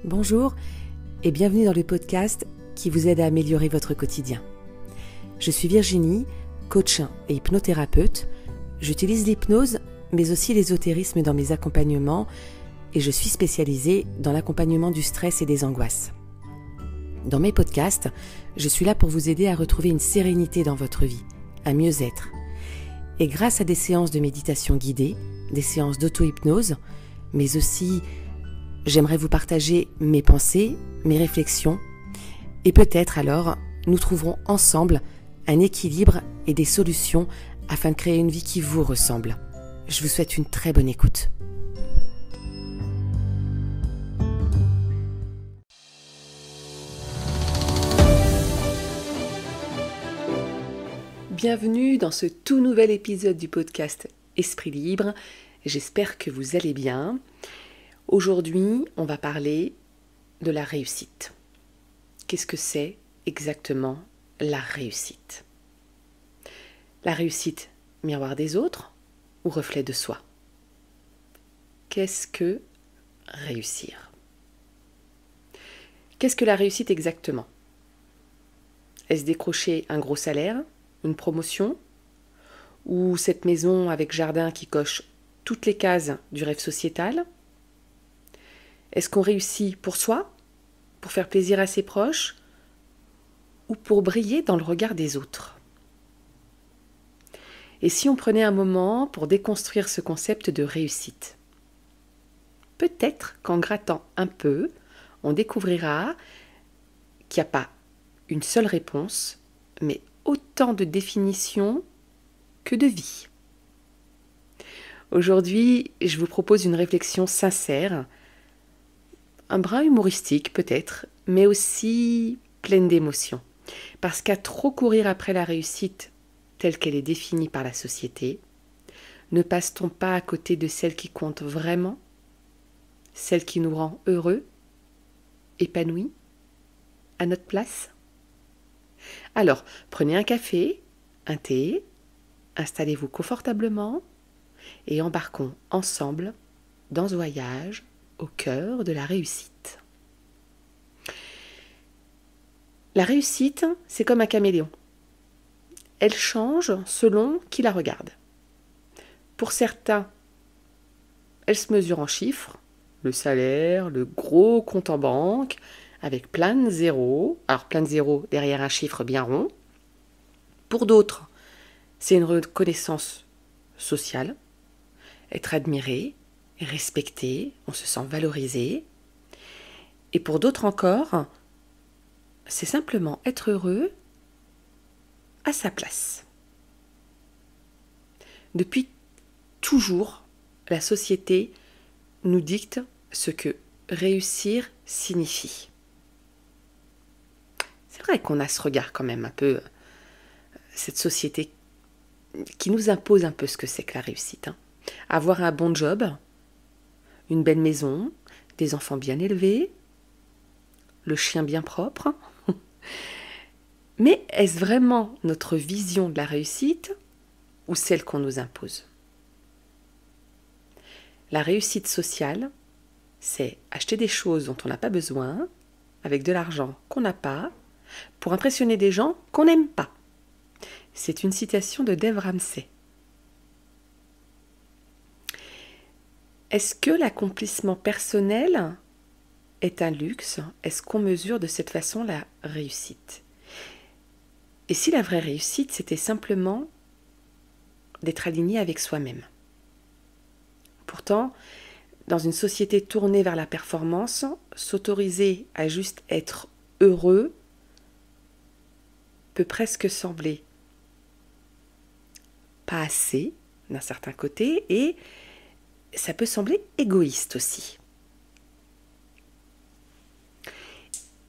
Bonjour et bienvenue dans le podcast qui vous aide à améliorer votre quotidien. Je suis Virginie, coach et hypnothérapeute. J'utilise l'hypnose mais aussi l'ésotérisme dans mes accompagnements et je suis spécialisée dans l'accompagnement du stress et des angoisses. Dans mes podcasts, je suis là pour vous aider à retrouver une sérénité dans votre vie, à mieux être. Et grâce à des séances de méditation guidée, des séances d'auto-hypnose, mais aussi j'aimerais vous partager mes pensées, mes réflexions, et peut-être alors nous trouverons ensemble un équilibre et des solutions afin de créer une vie qui vous ressemble. Je vous souhaite une très bonne écoute. Bienvenue dans ce tout nouvel épisode du podcast Esprit Libre. J'espère que vous allez bien. Aujourd'hui, on va parler de la réussite. Qu'est-ce que c'est exactement la réussite ? La réussite, miroir des autres ou reflet de soi ? Qu'est-ce que réussir ? Qu'est-ce que la réussite exactement ? Est-ce décrocher un gros salaire, une promotion, ou cette maison avec jardin qui coche toutes les cases du rêve sociétal ? Est-ce qu'on réussit pour soi, pour faire plaisir à ses proches, ou pour briller dans le regard des autres ? Et si on prenait un moment pour déconstruire ce concept de réussite ? Peut-être qu'en grattant un peu, on découvrira qu'il n'y a pas une seule réponse, mais autant de définitions que de vie. Aujourd'hui, je vous propose une réflexion sincère, un brin humoristique peut-être, mais aussi pleine d'émotions. Parce qu'à trop courir après la réussite telle qu'elle est définie par la société, ne passe-t-on pas à côté de celle qui compte vraiment, celle qui nous rend heureux, épanouis, à notre place ? Alors, prenez un café, un thé, installez-vous confortablement et embarquons ensemble dans ce voyage au cœur de la réussite. La réussite, c'est comme un caméléon. Elle change selon qui la regarde. Pour certains, elle se mesure en chiffres, le salaire, le gros compte en banque, avec plein de zéros. Alors plein de zéros derrière un chiffre bien rond. Pour d'autres, c'est une reconnaissance sociale, être admiré, respecté, on se sent valorisé. Et pour d'autres encore, c'est simplement être heureux à sa place. Depuis toujours, la société nous dicte ce que réussir signifie. C'est vrai qu'on a ce regard quand même un peu, cette société qui nous impose un peu ce que c'est que la réussite. Avoir un bon job, une belle maison, des enfants bien élevés, le chien bien propre. Mais est-ce vraiment notre vision de la réussite ou celle qu'on nous impose ? La réussite sociale, c'est acheter des choses dont on n'a pas besoin, avec de l'argent qu'on n'a pas, pour impressionner des gens qu'on n'aime pas. C'est une citation de Dave Ramsey. Est-ce que l'accomplissement personnel est un luxe ? Est-ce qu'on mesure de cette façon la réussite ? Et si la vraie réussite, c'était simplement d'être aligné avec soi-même ? Pourtant, dans une société tournée vers la performance, s'autoriser à juste être heureux peut presque sembler pas assez d'un certain côté et ça peut sembler égoïste aussi.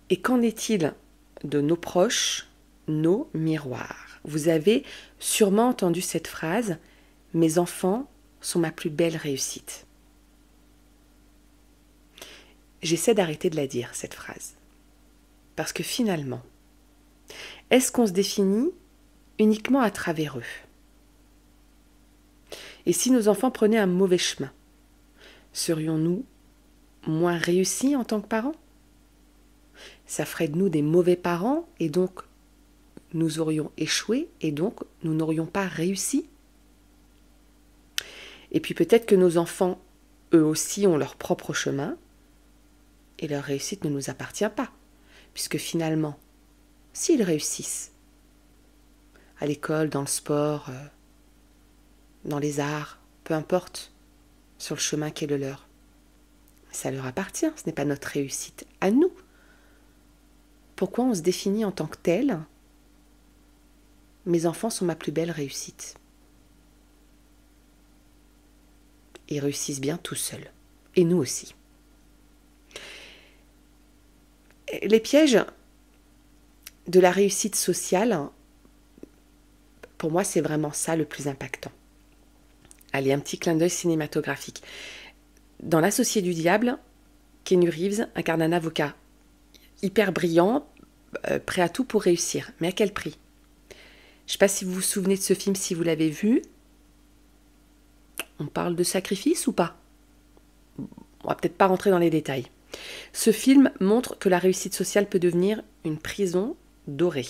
Et qu'en est-il de nos proches, nos miroirs ? Vous avez sûrement entendu cette phrase « Mes enfants sont ma plus belle réussite ». J'essaie d'arrêter de la dire, cette phrase. Parce que finalement, est-ce qu'on se définit uniquement à travers eux ? Et si nos enfants prenaient un mauvais chemin, serions-nous moins réussis en tant que parents ? Ça ferait de nous des mauvais parents et donc nous aurions échoué et donc nous n'aurions pas réussi. Et puis peut-être que nos enfants, eux aussi, ont leur propre chemin et leur réussite ne nous appartient pas. Puisque finalement, s'ils réussissent à l'école, dans le sport, dans les arts, peu importe, sur le chemin qui est le leur, ça leur appartient, ce n'est pas notre réussite à nous. Pourquoi on se définit en tant que tel ? Mes enfants sont ma plus belle réussite. Ils réussissent bien tout seuls. Et nous aussi. Les pièges de la réussite sociale, pour moi, c'est vraiment ça le plus impactant. Allez, un petit clin d'œil cinématographique. Dans L'Associé du diable, Keanu Reeves incarne un avocat hyper brillant, prêt à tout pour réussir. Mais à quel prix ? Je ne sais pas si vous vous souvenez de ce film, si vous l'avez vu. On parle de sacrifice ou pas ? On va peut-être pas rentrer dans les détails. Ce film montre que la réussite sociale peut devenir une prison dorée.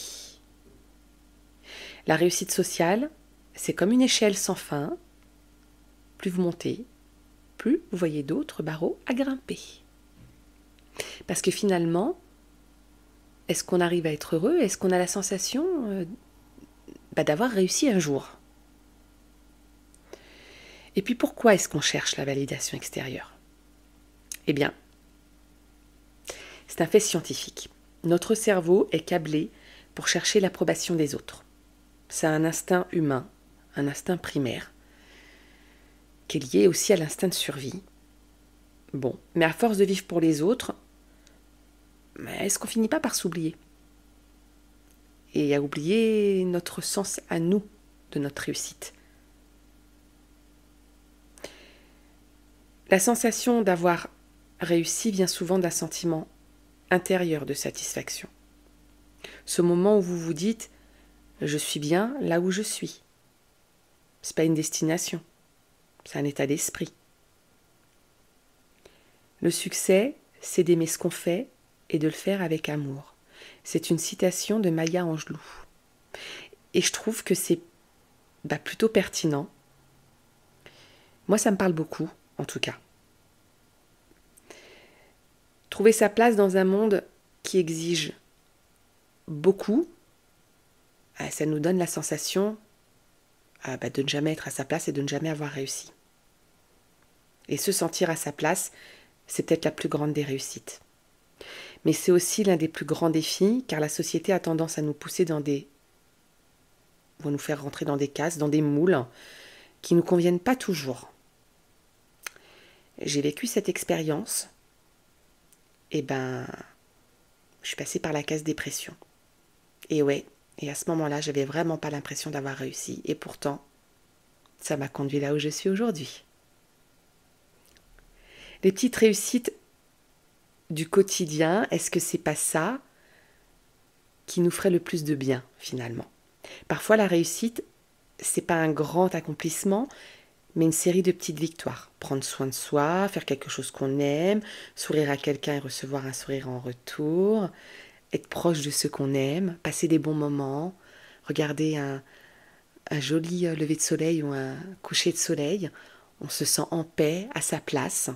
La réussite sociale, c'est comme une échelle sans fin. Plus vous montez, plus vous voyez d'autres barreaux à grimper. Parce que finalement, est-ce qu'on arrive à être heureux ? Est-ce qu'on a la sensation d'avoir réussi un jour ? Et puis pourquoi est-ce qu'on cherche la validation extérieure ? Eh bien, c'est un fait scientifique. Notre cerveau est câblé pour chercher l'approbation des autres. C'est un instinct humain, un instinct primaire, qui est lié aussi à l'instinct de survie. Bon, mais à force de vivre pour les autres, est-ce qu'on finit pas par s'oublier ? Et à oublier notre sens à nous de notre réussite. La sensation d'avoir réussi vient souvent d'un sentiment intérieur de satisfaction. Ce moment où vous vous dites « je suis bien là où je suis ». Ce n'est pas une destination, c'est un état d'esprit. Le succès, c'est d'aimer ce qu'on fait et de le faire avec amour. C'est une citation de Maya Angelou. Et je trouve que c'est plutôt pertinent. Moi, ça me parle beaucoup, en tout cas. Trouver sa place dans un monde qui exige beaucoup, ça nous donne la sensation de ne jamais être à sa place et de ne jamais avoir réussi. Et se sentir à sa place, c'est peut-être la plus grande des réussites. Mais c'est aussi l'un des plus grands défis, car la société a tendance à nous pousser à nous faire rentrer dans des cases, dans des moules, qui ne nous conviennent pas toujours. J'ai vécu cette expérience, je suis passée par la case dépression. Et à ce moment-là, j'avais vraiment pas l'impression d'avoir réussi. Et pourtant, ça m'a conduit là où je suis aujourd'hui. Les petites réussites du quotidien, est-ce que c'est pas ça qui nous ferait le plus de bien, finalement ? Parfois, la réussite, c'est pas un grand accomplissement, mais une série de petites victoires. Prendre soin de soi, faire quelque chose qu'on aime, sourire à quelqu'un et recevoir un sourire en retour, être proche de ceux qu'on aime, passer des bons moments, regarder un joli lever de soleil ou un coucher de soleil. On se sent en paix, à sa place,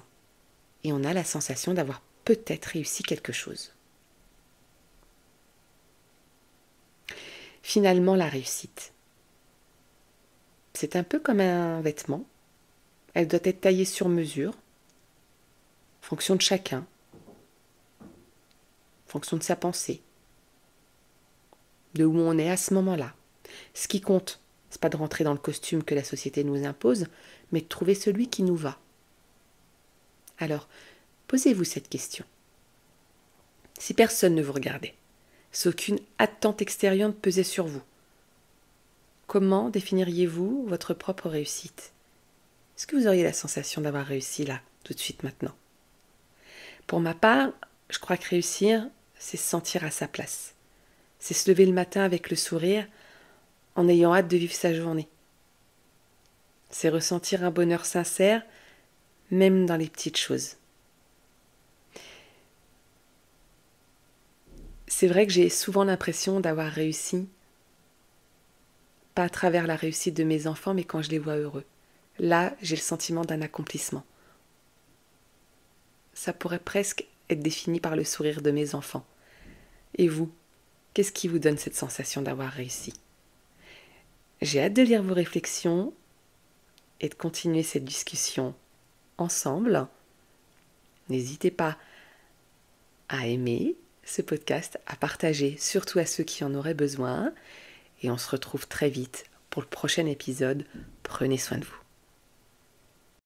et on a la sensation d'avoir peut-être réussi quelque chose. Finalement, la réussite, c'est un peu comme un vêtement. Elle doit être taillée sur mesure, en fonction de chacun, en fonction de sa pensée, de où on est à ce moment-là. Ce qui compte, c'est pas de rentrer dans le costume que la société nous impose, mais de trouver celui qui nous va. Alors, posez-vous cette question. Si personne ne vous regardait, si aucune attente extérieure ne pesait sur vous, comment définiriez-vous votre propre réussite ? Est-ce que vous auriez la sensation d'avoir réussi là, tout de suite maintenant ? Pour ma part, je crois que réussir, c'est se sentir à sa place. C'est se lever le matin avec le sourire en ayant hâte de vivre sa journée. C'est ressentir un bonheur sincère, même dans les petites choses. C'est vrai que j'ai souvent l'impression d'avoir réussi, pas à travers la réussite de mes enfants, mais quand je les vois heureux. Là, j'ai le sentiment d'un accomplissement. Ça pourrait presque être défini par le sourire de mes enfants. Et vous, qu'est-ce qui vous donne cette sensation d'avoir réussi? J'ai hâte de lire vos réflexions et de continuer cette discussion ensemble. N'hésitez pas à aimer ce podcast, à partager, surtout à ceux qui en auraient besoin. Et on se retrouve très vite pour le prochain épisode. Prenez soin de vous.